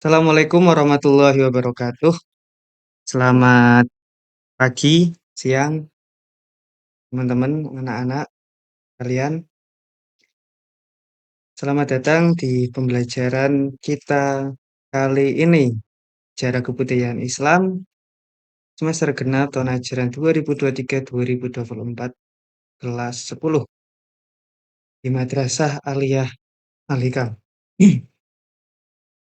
Assalamualaikum warahmatullahi wabarakatuh. Selamat pagi, siang, teman-teman, anak-anak kalian. Selamat datang di pembelajaran kita kali ini. Sejarah Kebudayaan Islam semester genap tahun ajaran 2023-2024 kelas 10 di Madrasah Aliyah Al-Hikam.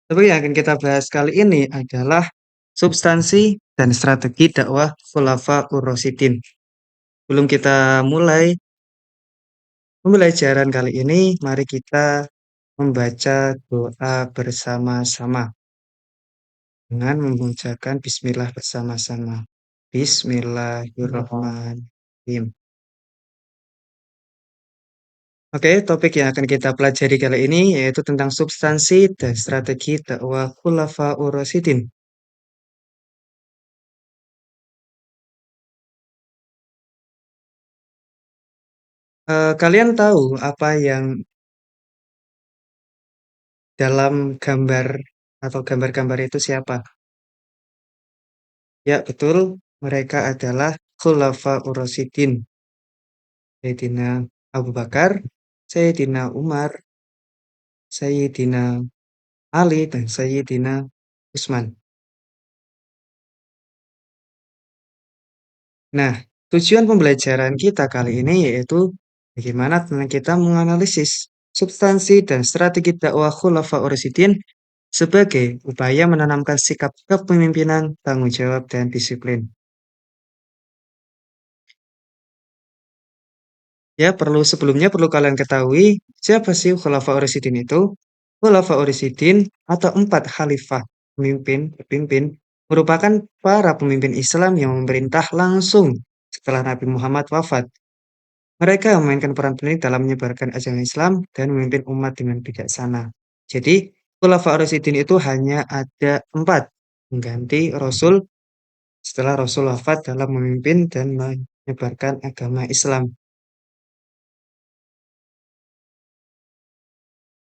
Topik yang akan kita bahas kali ini adalah substansi dan strategi dakwah Khulafaur Rasyidin. Sebelum kita mulai pembelajaran kali ini, mari kita membaca doa bersama-sama dengan mengucapkan bismillah bersama-sama. Bismillahirrahmanirrahim. Oke, topik yang akan kita pelajari kali ini yaitu tentang substansi dan strategi dakwah Khulafaur Rasyidin. Kalian tahu apa yang dalam gambar atau gambar-gambar itu siapa? Ya, betul. Mereka adalah Khulafaur Rasyidin. Sayyidina Abu Bakar, Sayyidina Umar, Sayyidina Ali, dan Sayyidina Utsman. Nah, tujuan pembelajaran kita kali ini yaitu bagaimana kita menganalisis substansi dan strategi dakwah Khulafaur Rasyidin sebagai upaya menanamkan sikap kepemimpinan, tanggung jawab, dan disiplin. Ya, sebelumnya perlu kalian ketahui siapa sih Khulafaur Rasyidin itu? Khulafaur Rasyidin atau empat khalifah pemimpin merupakan para pemimpin Islam yang memerintah langsung setelah Nabi Muhammad wafat. Mereka memainkan peran penting dalam menyebarkan ajaran Islam dan memimpin umat dengan bijaksana. Jadi, Khulafaur Rasyidin itu hanya ada empat, mengganti Rasul setelah Rasul wafat dalam memimpin dan menyebarkan agama Islam.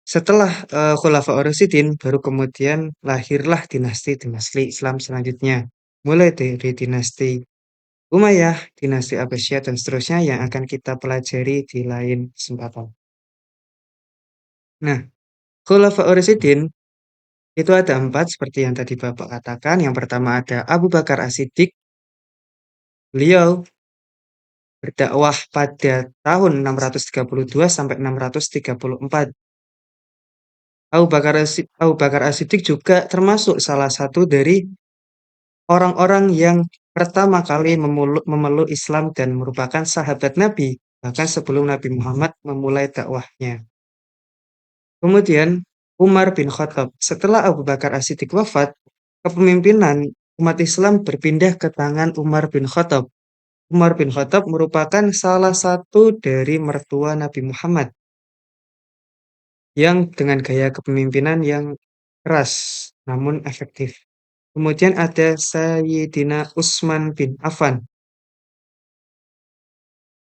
Setelah Khulafaur Rasyidin, baru kemudian lahirlah dinasti-dinasti Islam selanjutnya. Mulai dari dinasti Umayyah, dinasti Abbasiyah, dan seterusnya yang akan kita pelajari di lain kesempatan. Nah, Khulafaur Rasyidin itu ada empat seperti yang tadi Bapak katakan. Yang pertama ada Abu Bakar As-Siddiq. Beliau berdakwah pada tahun 632 sampai 634. Abu Bakar As-Siddiq juga termasuk salah satu dari orang-orang yang pertama kali memeluk Islam dan merupakan sahabat Nabi, bahkan sebelum Nabi Muhammad memulai dakwahnya. Kemudian Umar bin Khattab. Setelah Abu Bakar As-Siddiq wafat, kepemimpinan umat Islam berpindah ke tangan Umar bin Khattab. Umar bin Khattab merupakan salah satu dari mertua Nabi Muhammad yang dengan gaya kepemimpinan yang keras namun efektif. Kemudian ada Sayyidina Utsman bin Affan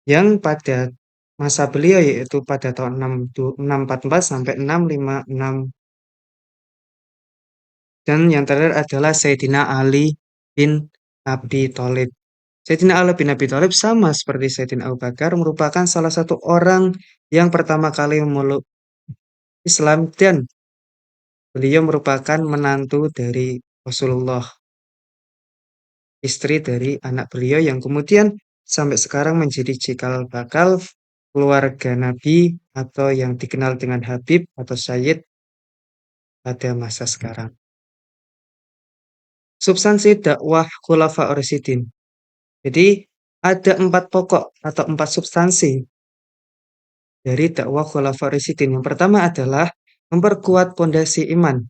yang pada masa beliau yaitu pada tahun 644 sampai 656, dan yang terakhir adalah Sayyidina Ali bin Abi Thalib. Sayyidina Ali bin Abi Thalib sama seperti Sayyidina Abu Bakar merupakan salah satu orang yang pertama kali memeluk Islam dan beliau merupakan menantu dari Rasulullah, istri dari anak beliau yang kemudian sampai sekarang menjadi cikal bakal keluarga Nabi atau yang dikenal dengan Habib atau Sayyid pada masa sekarang. Substansi dakwah Khulafaur Rasyidin. Jadi ada empat pokok atau empat substansi dari dakwah Khulafaur Rasyidin. Yang pertama adalah memperkuat pondasi iman,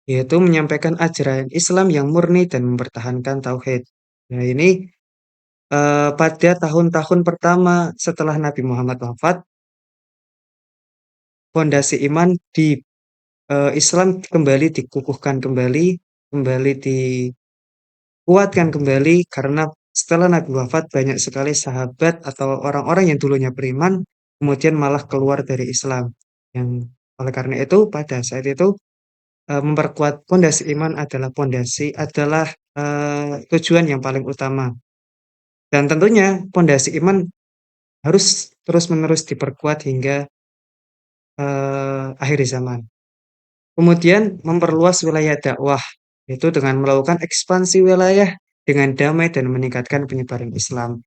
yaitu menyampaikan ajaran Islam yang murni dan mempertahankan tauhid. Nah, ini pada tahun-tahun pertama setelah Nabi Muhammad wafat, pondasi iman di Islam kembali dikukuhkan kembali dikuatkan kembali karena setelah Nabi wafat banyak sekali sahabat atau orang-orang yang dulunya beriman kemudian malah keluar dari Islam. Yang oleh karena itu pada saat itu memperkuat pondasi iman adalah tujuan yang paling utama. Dan tentunya pondasi iman harus terus-menerus diperkuat hingga akhir zaman. Kemudian memperluas wilayah dakwah, yaitu dengan melakukan ekspansi wilayah dengan damai dan meningkatkan penyebaran Islam.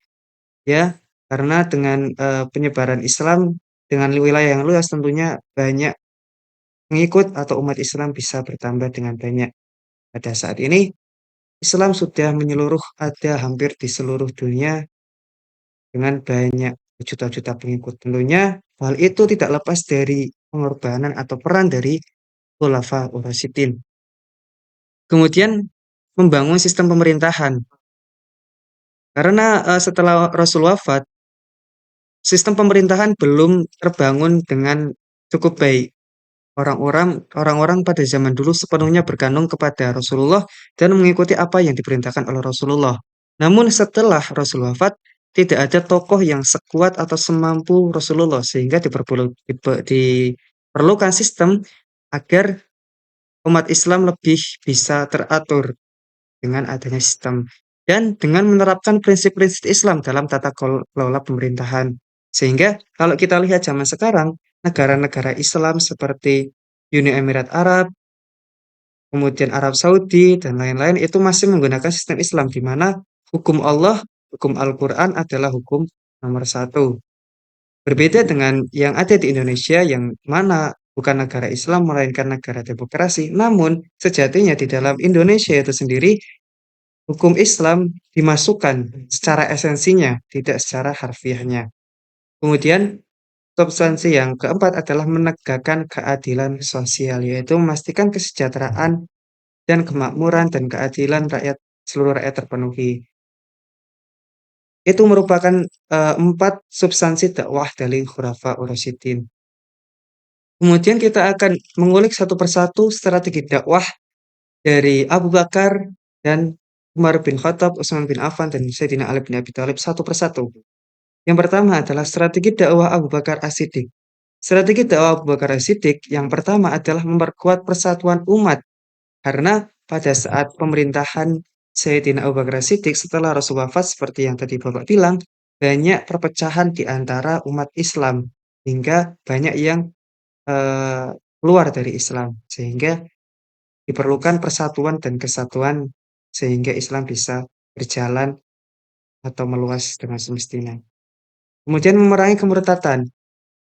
Ya, karena dengan penyebaran Islam dengan wilayah yang luas tentunya banyak pengikut atau umat Islam bisa bertambah dengan banyak. Pada saat ini Islam sudah menyeluruh ada hampir di seluruh dunia dengan banyak juta-juta pengikut. Tentunya hal itu tidak lepas dari pengorbanan atau peran dari Khulafa Ur-Rasyidin. Kemudian membangun sistem pemerintahan. Karena setelah Rasul wafat, sistem pemerintahan belum terbangun dengan cukup baik. Orang-orang pada zaman dulu sepenuhnya bergantung kepada Rasulullah dan mengikuti apa yang diperintahkan oleh Rasulullah. Namun setelah Rasul wafat, tidak ada tokoh yang sekuat atau semampu Rasulullah sehingga diperlukan sistem agar umat Islam lebih bisa teratur dengan adanya sistem dan dengan menerapkan prinsip-prinsip Islam dalam tata kelola pemerintahan. Sehingga kalau kita lihat zaman sekarang, negara-negara Islam seperti Uni Emirat Arab, kemudian Arab Saudi, dan lain-lain itu masih menggunakan sistem Islam di mana hukum Allah, hukum Al-Quran adalah hukum nomor satu. Berbeda dengan yang ada di Indonesia yang mana bukan negara Islam melainkan negara demokrasi. Namun sejatinya di dalam Indonesia itu sendiri hukum Islam dimasukkan secara esensinya, tidak secara harfiahnya. Kemudian substansi yang keempat adalah menegakkan keadilan sosial, yaitu memastikan kesejahteraan dan kemakmuran dan keadilan seluruh rakyat terpenuhi. Itu merupakan empat substansi dakwah dari Khulafa Ur-Rasyidin. Kemudian kita akan mengulik satu persatu strategi dakwah dari Abu Bakar dan Umar bin Khattab, Utsman bin Affan, dan Sayyidina Ali bin Abi Thalib satu persatu. Yang pertama adalah strategi dakwah Abu Bakar As-Siddiq. Strategi dakwah Abu Bakar As-Siddiq yang pertama adalah memperkuat persatuan umat. Karena pada saat pemerintahan Sayyidina Abu Bakar As-Siddiq setelah Rasul wafat seperti yang tadi Bapak bilang, banyak perpecahan di antara umat Islam hingga banyak yang keluar dari Islam sehingga diperlukan persatuan dan kesatuan sehingga Islam bisa berjalan atau meluas dengan semestinya. Kemudian memerangi kemurtatan.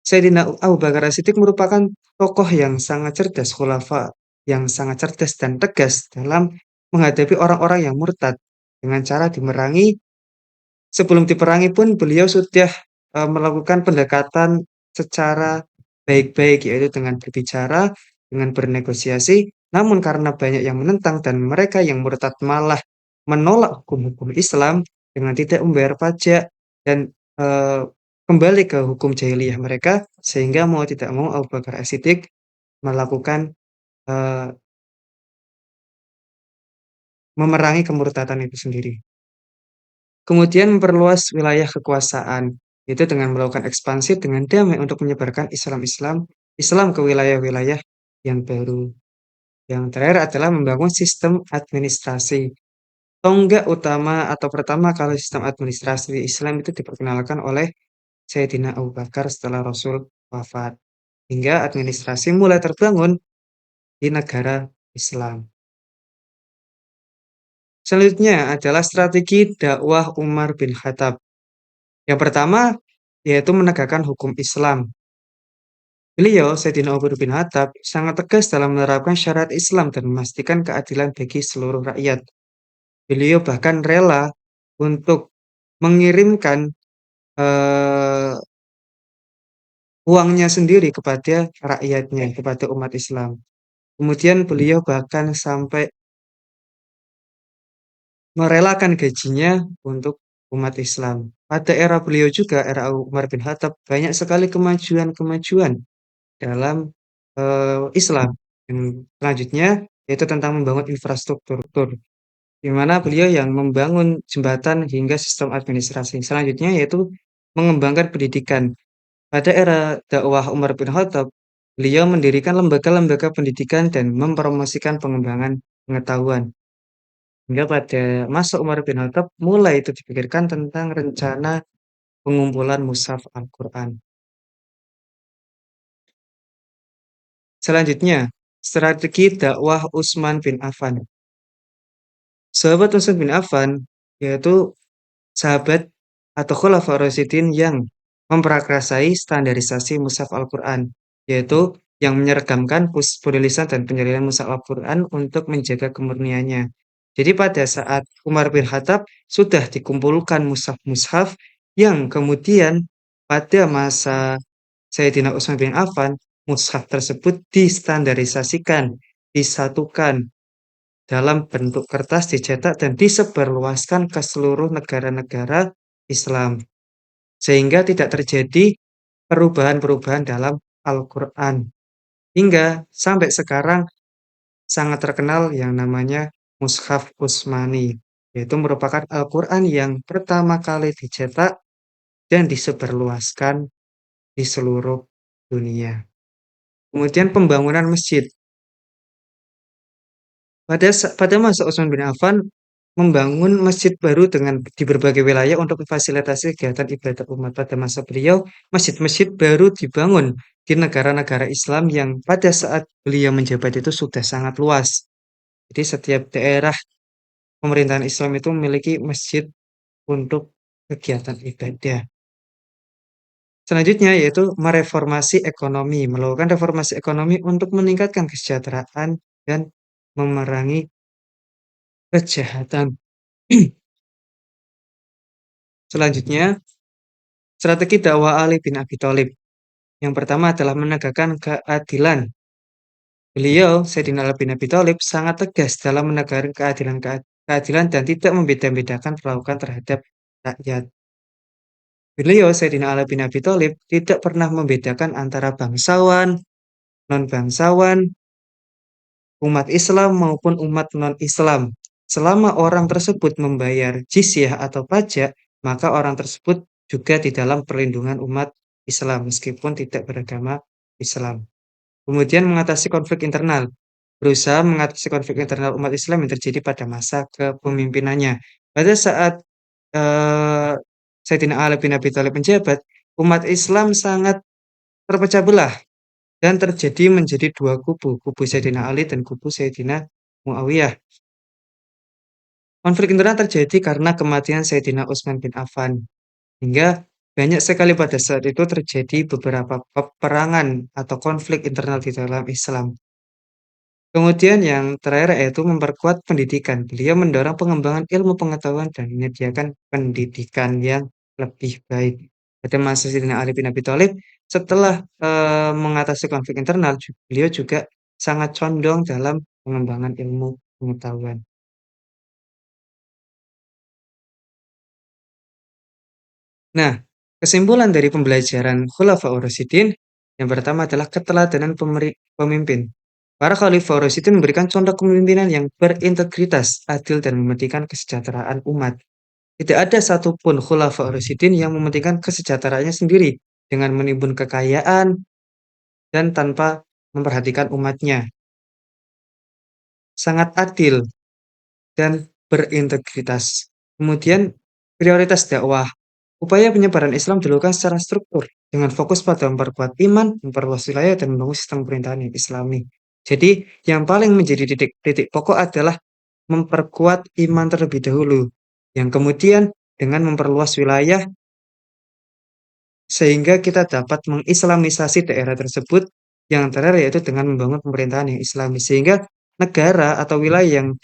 Sayyidina Abu Bakar As-Siddiq merupakan tokoh yang sangat cerdas, khulafa yang sangat cerdas dan tegas dalam menghadapi orang-orang yang murtad dengan cara dimerangi. Sebelum diperangi pun beliau sudah melakukan pendekatan secara baik-baik, yaitu dengan berbicara, dengan bernegosiasi. Namun karena banyak yang menentang dan mereka yang murtad malah menolak hukum-hukum Islam dengan tidak membayar pajak dan eh, kembali ke hukum jahiliyah mereka, sehingga mau tidak mau Abu Bakar As-Siddiq melakukan eh, memerangi kemurtadan itu sendiri. Kemudian memperluas wilayah kekuasaan, itu dengan melakukan ekspansi dengan damai untuk menyebarkan Islam ke wilayah-wilayah yang baru. Yang terakhir adalah membangun sistem administrasi. Tonggak utama atau pertama kali sistem administrasi Islam itu diperkenalkan oleh Sayyidina Abu Bakar setelah Rasul wafat. Hingga administrasi mulai terbangun di negara Islam. Selanjutnya adalah strategi dakwah Umar bin Khattab. Yang pertama yaitu menegakkan hukum Islam. Beliau, Sayyidina Umar bin Khattab, sangat tegas dalam menerapkan syariat Islam dan memastikan keadilan bagi seluruh rakyat. Beliau bahkan rela untuk mengirimkan eh, uangnya sendiri kepada rakyatnya, kepada umat Islam. Kemudian beliau bahkan sampai merelakan gajinya untuk umat Islam. Pada era beliau juga, era Umar bin Khattab, banyak sekali kemajuan-kemajuan dalam Islam. Dan selanjutnya yaitu tentang membangun infrastruktur, di mana beliau yang membangun jembatan hingga sistem administrasi. Selanjutnya yaitu mengembangkan pendidikan. Pada era dakwah Umar bin Khattab, Beliau mendirikan lembaga-lembaga pendidikan dan mempromosikan pengembangan pengetahuan. Hingga pada masa Umar bin Khattab mulai itu dipikirkan tentang rencana pengumpulan mushaf Al-Quran. Selanjutnya, strategi dakwah Utsman bin Affan. Sahabat Utsman bin Affan yaitu sahabat atau khulafaur rasyidin yang memprakarsai standarisasi mushaf Al-Quran, yaitu yang menyergamkan penulisan dan penyaliran mushaf Al-Quran untuk menjaga kemurniannya. Jadi pada saat Umar bin Khattab sudah dikumpulkan mushaf-mushaf yang kemudian pada masa Sayyidina Utsman bin Affan, mushaf tersebut distandarisasikan, disatukan dalam bentuk kertas dicetak dan disebarluaskan ke seluruh negara-negara Islam, sehingga tidak terjadi perubahan-perubahan dalam Al-Quran. Hingga sampai sekarang sangat terkenal yang namanya Mushaf Utsmani, yaitu merupakan Al-Quran yang pertama kali dicetak dan disebarluaskan di seluruh dunia. Kemudian pembangunan masjid. Pada masa Utsman bin Affan membangun masjid baru di berbagai wilayah untuk memfasilitasi kegiatan ibadah umat. Pada masa beliau, masjid-masjid baru dibangun di negara-negara Islam yang pada saat beliau menjabat itu sudah sangat luas. Jadi setiap daerah pemerintahan Islam itu memiliki masjid untuk kegiatan ibadah. Selanjutnya yaitu mereformasi ekonomi, melakukan reformasi ekonomi untuk meningkatkan kesejahteraan dan memerangi kejahatan. Selanjutnya, strategi dakwah Ali bin Abi Thalib. Yang pertama adalah menegakkan keadilan. Beliau, Sayyidina Ali bin Abi Thalib, sangat tegas dalam menegakkan keadilan dan tidak membeda-bedakan perlakuan terhadap rakyat. Beliau, Sayyidina Ali bin Abi Thalib, tidak pernah membedakan antara bangsawan, non-bangsawan, umat Islam maupun umat non-Islam. Selama orang tersebut membayar jizyah atau pajak, maka orang tersebut juga di dalam perlindungan umat Islam meskipun tidak beragama Islam. Kemudian mengatasi konflik internal. Berusaha mengatasi konflik internal umat Islam yang terjadi pada masa kepemimpinannya. Pada saat eh, Sayyidina Ali bin Abi Thalib menjabat, umat Islam sangat terpecah belah dan terjadi menjadi dua kubu, kubu Sayyidina Ali dan kubu Sayyidina Muawiyah. Konflik internal terjadi karena kematian Sayyidina Utsman bin Affan, hingga banyak sekali pada saat itu terjadi beberapa peperangan atau konflik internal di dalam Islam. Kemudian yang terakhir yaitu memperkuat pendidikan. Beliau mendorong pengembangan ilmu pengetahuan dan menyediakan pendidikan yang lebih baik. Pada masa Sayyidina Ali bin Abi Thalib, setelah mengatasi konflik internal, beliau juga sangat condong dalam pengembangan ilmu pengetahuan. Nah, kesimpulan dari pembelajaran Khulafaur Rasyidin yang pertama adalah keteladanan pemimpin. Para Khalifah Rasyidin memberikan contoh kepemimpinan yang berintegritas, adil, dan mementingkan kesejahteraan umat. Tidak ada satupun Khulafaur Rasyidin yang mementingkan kesejahteraannya sendiri dengan menimbun kekayaan dan tanpa memperhatikan umatnya. Sangat adil dan berintegritas. Kemudian prioritas dakwah. Upaya penyebaran Islam dilakukan secara struktur dengan fokus pada memperkuat iman, memperluas wilayah, dan membangun sistem pemerintahan yang Islami. Jadi, yang paling menjadi titik pokok adalah memperkuat iman terlebih dahulu, yang kemudian dengan memperluas wilayah sehingga kita dapat mengislamisasi daerah tersebut, yang terakhir yaitu dengan membangun pemerintahan yang Islami sehingga negara atau wilayah yang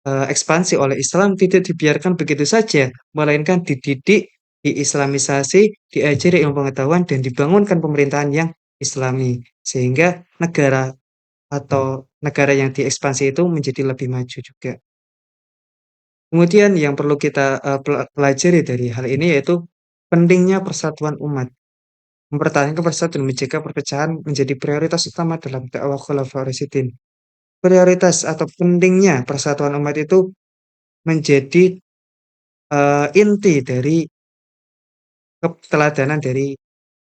ekspansi oleh Islam tidak dibiarkan begitu saja, melainkan dididik, diislamisasi, diajari ilmu pengetahuan, dan dibangunkan pemerintahan yang Islami, sehingga negara atau negara yang diekspansi itu menjadi lebih maju juga. Kemudian yang perlu kita pelajari dari hal ini yaitu pentingnya persatuan umat. Mempertahankan persatuan dan menjaga perpecahan menjadi prioritas utama dalam dakwah Khulafaur Rasyidin. Prioritas atau pentingnya persatuan umat itu menjadi inti dari keteladanan dari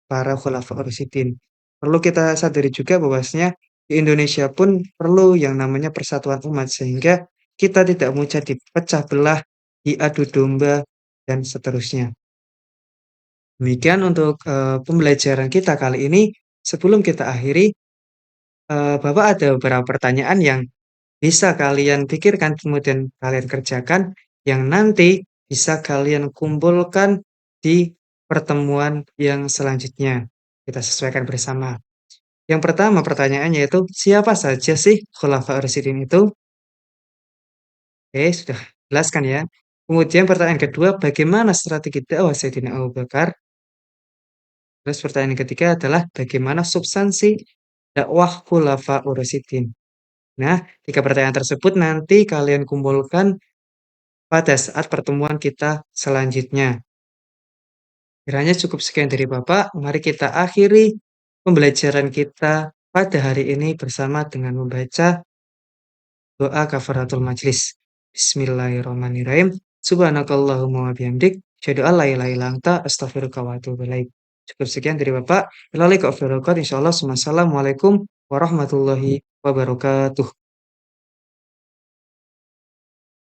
para Khulafaur Rasyidin. Perlu kita sadari juga bahwasanya di Indonesia pun perlu yang namanya persatuan umat, sehingga kita tidak mudah dipecah belah, diadu domba, dan seterusnya. Demikian untuk, pembelajaran kita kali ini. Sebelum kita akhiri, Bapak ada beberapa pertanyaan yang bisa kalian pikirkan, kemudian kalian kerjakan, yang nanti bisa kalian kumpulkan di pertemuan yang selanjutnya. Kita sesuaikan bersama. Yang pertama pertanyaannya itu, siapa saja sih Khulafaur Rasyidin itu? Oke, sudah jelaskan ya. Kemudian pertanyaan kedua, bagaimana strategi dakwah Sayyidina Abu Bakar? Terus pertanyaan yang ketiga adalah bagaimana substansi dakwah Khulafaur Rasyidin? Nah, tiga pertanyaan tersebut nanti kalian kumpulkan pada saat pertemuan kita selanjutnya. Kiranya cukup sekian dari Bapak. Mari kita akhiri pembelajaran kita pada hari ini bersama dengan membaca doa kafaratul majlis. Bismillahirrahmanirrahim. Subhanakallahumma wa bihamdik. Asyhadu an la ilaha illa anta astaghfiruka wa atubu ilaik. Cukup sekian dari Bapak. Assalamualaikum warahmatullahi wabarakatuh.